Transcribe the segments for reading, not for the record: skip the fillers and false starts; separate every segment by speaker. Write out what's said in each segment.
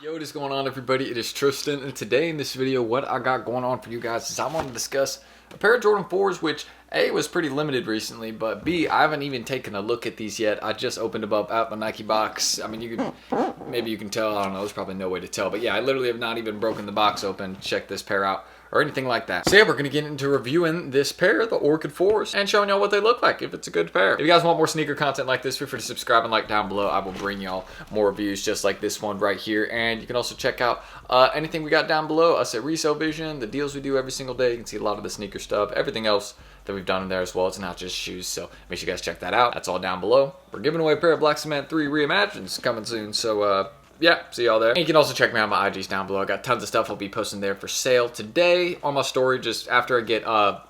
Speaker 1: Yo, what is going on, everybody? It is Tristan, and today in this video, what I got going on for you guys is I want to discuss a pair of Jordan 4s, which A, was pretty limited recently, but B, I haven't even taken a look at these yet. I just opened them up out my Nike box. I mean, maybe you can tell, I don't know, there's probably no way to tell, but yeah, I literally have not even broken the box open, check this pair out, or anything like that. So yeah, we're going to get into reviewing this pair, the ORCHID 4s, and showing y'all what they look like, if it's a good pair. If you guys want more sneaker content like this, feel free to subscribe and like down below. I will bring y'all more reviews just like this one right here. And you can also check out anything we got down below, us at Resell Vision, the deals we do every single day. You can see a lot of the sneaker stuff, everything else that we've done in there as well. It's not just shoes, so make sure you guys check that out. That's all down below. We're giving away a pair of Black Cement 3 Reimagines coming soon, so yeah, see y'all there. And you can also check me out on my IGs down below. I got tons of stuff I'll be posting there for sale today on my story. Just after I get,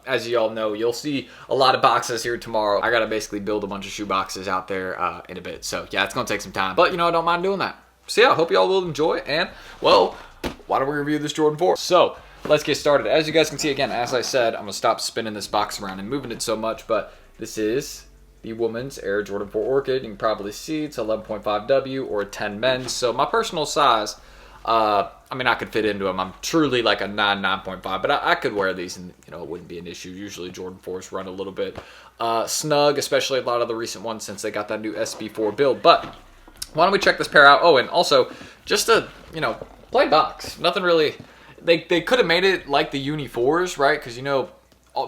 Speaker 1: as you all know, you'll see a lot of boxes here tomorrow. I gotta basically build a bunch of shoe boxes out there in a bit. So yeah, it's gonna take some time, but you know, I don't mind doing that. So yeah, I hope y'all will enjoy. And well, why don't we review this Jordan 4? So let's get started. As you guys can see, again, as I said, I'm gonna stop spinning this box around and moving it so much, but this is the women's Air Jordan 4 Orchid. You can probably see it's 11.5W or 10 men's. So my personal size, I mean, I could fit into them. I'm truly like a 9.5, but I could wear these and, you know, it wouldn't be an issue. Usually Jordan 4s run a little bit snug, especially a lot of the recent ones since they got that new SB4 build. But why don't we check this pair out? Oh, and also just a, you know, plain box. Nothing really, they could have made it like the Uni 4s, right? Because, you know,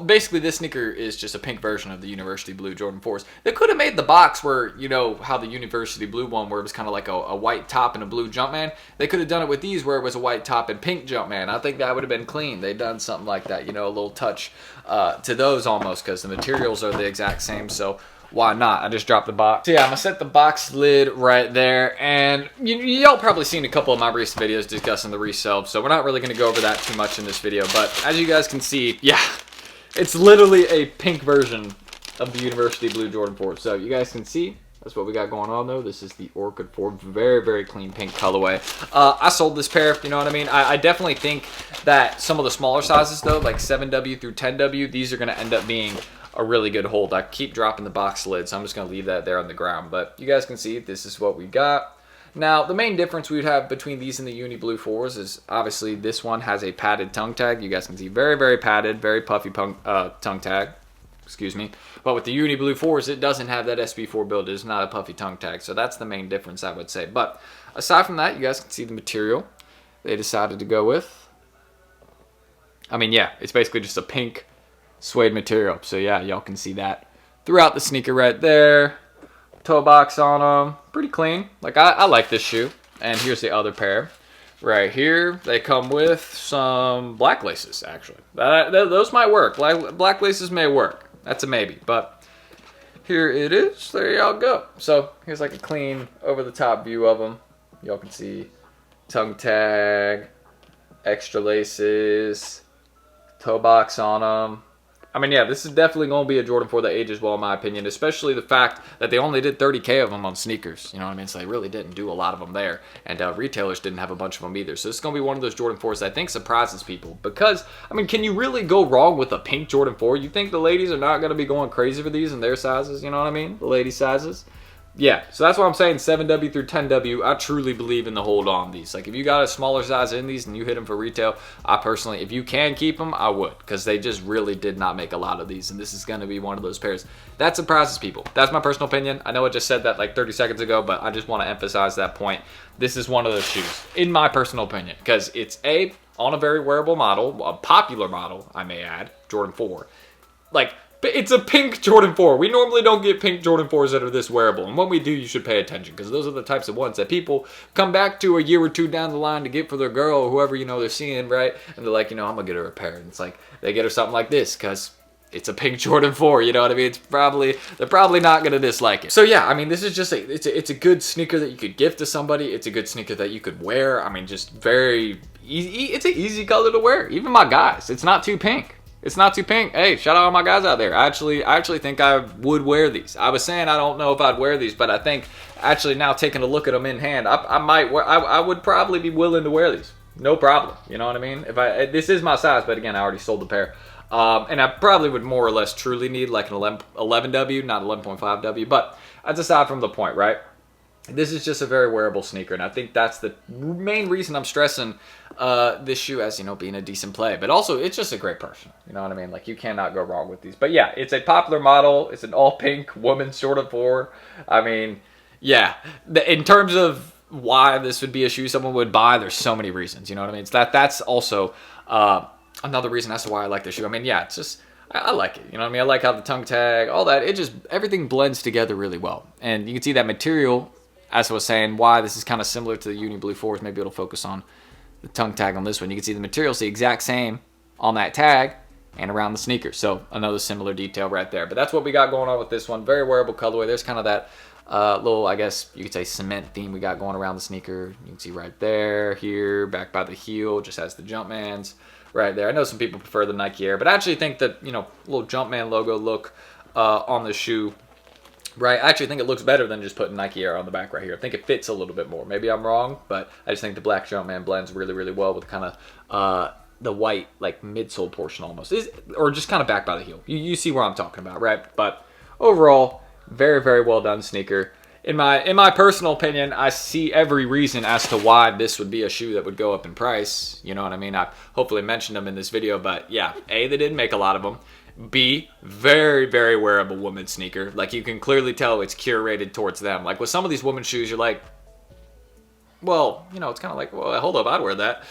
Speaker 1: basically this sneaker is just a pink version of the University Blue Jordan 4s. They could have made the box where, you know, how the University Blue one where it was kind of like a white top and a blue Jumpman. They could have done it with these where it was a white top and pink Jumpman. I think that would have been clean. They've done something like that, you know, a little touch to those almost because the materials are the exact same. So why not? I just dropped the box. So yeah, I'm gonna set the box lid right there, and y'all probably seen a couple of my recent videos discussing the resell, so we're not really gonna go over that too much in this video, but as you guys can see, yeah, it's literally a pink version of the University Blue Jordan 4. So you guys can see, that's what we got going on though. This is the ORCHID 4, very, very clean pink colorway. I sold this pair, you know what I mean? I definitely think that some of the smaller sizes though, like 7W through 10W, these are gonna end up being a really good hold. I keep dropping the box lid, so I'm just gonna leave that there on the ground. But you guys can see, this is what we got. Now, the main difference we would have between these and the Uni Blue 4s is obviously this one has a padded tongue tag. You guys can see very, very padded, very puffy tongue tag. Excuse me. But with the Uni Blue 4s, it doesn't have that SB4 build. It's not a puffy tongue tag. So that's the main difference, I would say. But aside from that, you guys can see the material they decided to go with. I mean, yeah, it's basically just a pink suede material. So yeah, y'all can see that throughout the sneaker right there. Toe box on them, pretty clean. Like I like this shoe. And here's the other pair right here. They come with some black laces, actually. Those might work. Black laces may work. That's a maybe. But here it is. There y'all go. So here's like a clean over the top view of them. Y'all can see tongue tag, extra laces, toe box on them. I mean, yeah, this is definitely going to be a Jordan 4 that ages well, in my opinion, especially the fact that they only did 30K of them on sneakers. You know what I mean? So they really didn't do a lot of them there. And retailers didn't have a bunch of them either. So it's going to be one of those Jordan 4s that I think surprises people. Because, I mean, can you really go wrong with a pink Jordan 4? You think the ladies are not going to be going crazy for these in their sizes? You know what I mean? The lady sizes. Yeah, so that's why I'm saying 7W through 10W. I truly believe in the hold on these. Like, if you got a smaller size in these and you hit them for retail, I personally, if you can keep them, I would. Because they just really did not make a lot of these. And this is going to be one of those pairs that surprises people. That's my personal opinion. I know I just said that like 30 seconds ago, but I just want to emphasize that point. This is one of those shoes, in my personal opinion. Because it's on a very wearable model, a popular model, I may add, Jordan 4. Like, it's a pink Jordan 4. We normally don't get pink Jordan 4s that are this wearable. And when we do, you should pay attention. Because those are the types of ones that people come back to a year or two down the line to get for their girl or whoever, you know, they're seeing, right? And they're like, you know, I'm going to get her a pair. And it's like, they get her something like this because it's a pink Jordan 4, you know what I mean? They're probably not going to dislike it. So yeah, I mean, this is just it's a good sneaker that you could gift to somebody. It's a good sneaker that you could wear. I mean, just very easy. It's an easy color to wear. Even my guys. It's not too pink. It's not too pink. Hey, shout out all my guys out there. I actually think I would wear these. I was saying I don't know if I'd wear these, but I think actually now taking a look at them in hand, I would probably be willing to wear these. No problem. You know what I mean? This is my size, but again, I already sold the pair. And I probably would more or less truly need like an 11W, not 11.5W, but that's aside from the point, right? This is just a very wearable sneaker, and I think that's the main reason I'm stressing this shoe as, you know, being a decent play. But also, it's just a great person. You know what I mean? Like, you cannot go wrong with these. But yeah, it's a popular model. It's an all-pink women's Jordan 4. I mean, yeah. In terms of why this would be a shoe someone would buy, there's so many reasons. You know what I mean? It's that's also another reason as to why I like the shoe. I mean, yeah, it's just... I like it. You know what I mean? I like how the tongue tag, all that. It just... everything blends together really well. And you can see that material... As I was saying, why this is kind of similar to the Uni Blue 4s. Maybe it'll focus on the tongue tag on this one. You can see the material's the exact same on that tag and around the sneaker. So another similar detail right there. But that's what we got going on with this one. Very wearable colorway. There's kind of that little, I guess you could say, cement theme we got going around the sneaker. You can see right there, here, back by the heel, just has the Jumpman's right there. I know some people prefer the Nike Air, but I actually think that, you know, little Jumpman logo look on the shoe, right, I actually think it looks better than just putting Nike Air on the back right here. I think it fits a little bit more. Maybe I'm wrong, but I just think the black Jumpman blends really, really well with kind of the white, like, midsole portion almost. Or just kind of back by the heel. You see where I'm talking about, right? But overall, very, very well done sneaker. In my personal opinion, I see every reason as to why this would be a shoe that would go up in price. You know what I mean? I hopefully mentioned them in this video, but yeah, A, they didn't make a lot of them. B, very, very wearable women's sneaker. Like, you can clearly tell it's curated towards them. Like, with some of these women's shoes, you're like, well, you know, it's kind of like, well, hold up, I'd wear that.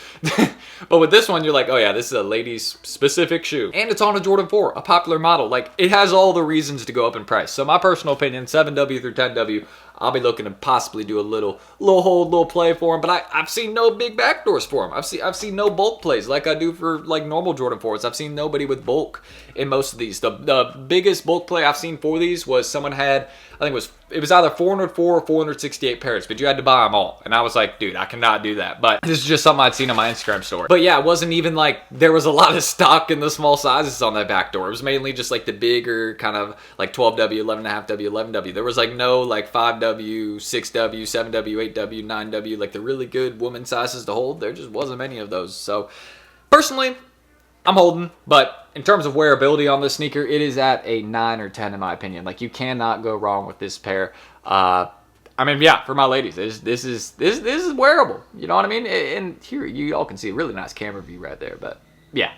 Speaker 1: But with this one, you're like, oh yeah, this is a ladies specific shoe. And it's on a Jordan 4, a popular model. Like, it has all the reasons to go up in price. So my personal opinion, 7W through 10W, I'll be looking to possibly do a little hold, little play for them. But I've seen no big backdoors for them. I've seen no bulk plays like I do for, like, normal Jordan 4s. I've seen nobody with bulk in most of these. The biggest bulk play I've seen for these was someone had, I think it was either 404 or 468 pairs, but you had to buy them all. And I was like, dude, I cannot do that. But this is just something I'd seen on my Instagram story. But yeah, it wasn't even like there was a lot of stock in the small sizes on that back door. It was mainly just like the bigger kind of like 12W, 11.5W, 11W. There was like no like 5W, 6W, 7W, 8W, 9W, like the really good woman sizes to hold. There just wasn't many of those. So personally, I'm holding, but in terms of wearability on this sneaker, it is at a 9 or 10 in my opinion. Like, you cannot go wrong with this pair. I mean, yeah, for my ladies, this is wearable. You know what I mean? And here, you all can see a really nice camera view right there. But yeah,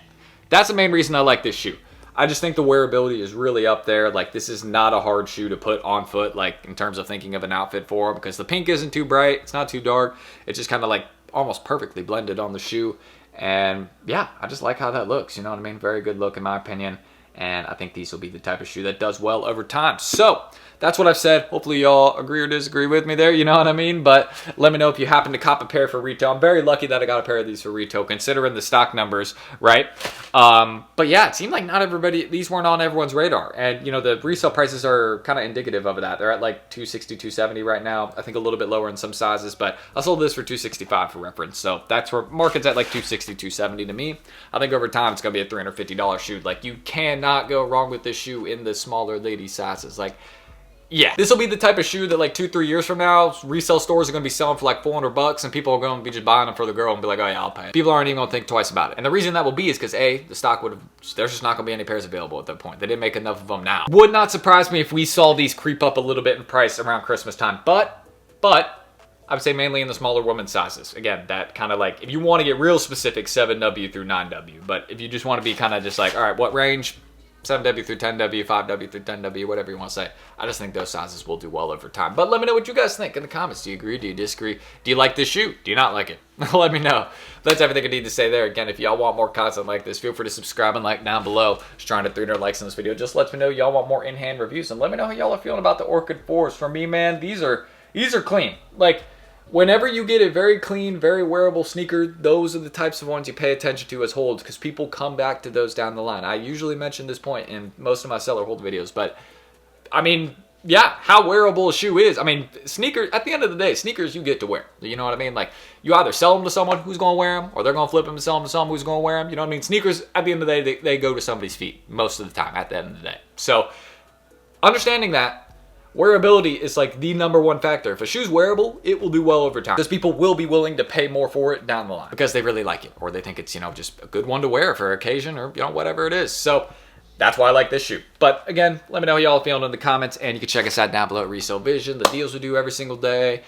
Speaker 1: that's the main reason I like this shoe. I just think the wearability is really up there. Like, this is not a hard shoe to put on foot, like, in terms of thinking of an outfit for, because the pink isn't too bright. It's not too dark. It's just kind of like almost perfectly blended on the shoe. And yeah, I just like how that looks. You know what I mean? Very good look in my opinion. And I think these will be the type of shoe that does well over time. So that's what I've said. Hopefully y'all agree or disagree with me there. You know what I mean? But let me know if you happen to cop a pair for retail. I'm very lucky that I got a pair of these for retail, considering the stock numbers, right? But yeah, it seemed like not everybody, these weren't on everyone's radar. And you know, the resale prices are kind of indicative of that. They're at like $260, $270 right now. I think a little bit lower in some sizes, but I sold this for $265 for reference. So that's where market's at, like $260, $270 to me. I think over time it's gonna be a $350 shoe. Like, you cannot go wrong with this shoe in the smaller lady sizes. Like, yeah, this will be the type of shoe that like 2-3 years from now, resale stores are going to be selling for like $400, and people are going to be just buying them for the girl and be like, oh yeah, I'll pay it. People aren't even going to think twice about it. And the reason that will be is because A, the stock there's just not going to be any pairs available at that point. They didn't make enough of them now. Would not surprise me if we saw these creep up a little bit in price around Christmas time, but I would say mainly in the smaller women's sizes. Again, that kind of like, if you want to get real specific, 7W through 9W. But if you just want to be kind of just like, all right, what range? 7W through 10W, 5W through 10W, whatever you want to say. I just think those sizes will do well over time. But let me know what you guys think in the comments. Do you agree? Do you disagree? Do you like this shoe? Do you not like it? Let me know. That's everything I need to say there. Again, if y'all want more content like this, feel free to subscribe and like down below. Just trying to 300 likes on this video. Just let me know y'all want more in-hand reviews. And let me know how y'all are feeling about the ORCHID 4s. For me, man, these are clean. Like, whenever you get a very clean, very wearable sneaker, those are the types of ones you pay attention to as holds, because people come back to those down the line. I usually mention this point in most of my seller hold videos, but I mean, yeah, how wearable a shoe is. I mean, sneakers, at the end of the day, sneakers you get to wear. You know what I mean? Like, you either sell them to someone who's going to wear them, or they're going to flip them and sell them to someone who's going to wear them. You know what I mean? Sneakers, at the end of the day, they go to somebody's feet most of the time at the end of the day. So, understanding that, wearability is like the #1 factor. If a shoe's wearable, it will do well over time, because people will be willing to pay more for it down the line because they really like it, or they think it's, you know, just a good one to wear for occasion, or, you know, whatever it is. So that's why I like this shoe. But again, let me know how y'all feeling in the comments, and you can check us out down below at Resell Vision, the deals we do every single day.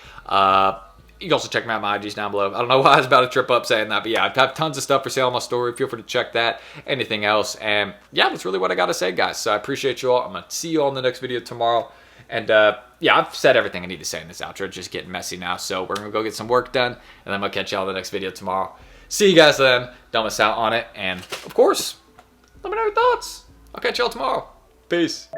Speaker 1: You can also check me out my IGs down below. I don't know why I was about to trip up saying that, but yeah, I have tons of stuff for sale on my story. Feel free to check that, anything else. And yeah, that's really what I got to say, guys. So I appreciate you all. I'm going to see you all in the next video tomorrow. And yeah, I've said everything I need to say in this outro. It's just getting messy now. So we're going to go get some work done, and then I'm going to catch y'all in the next video tomorrow. See you guys then. Don't miss out on it. And of course, let me know your thoughts. I'll catch y'all tomorrow. Peace.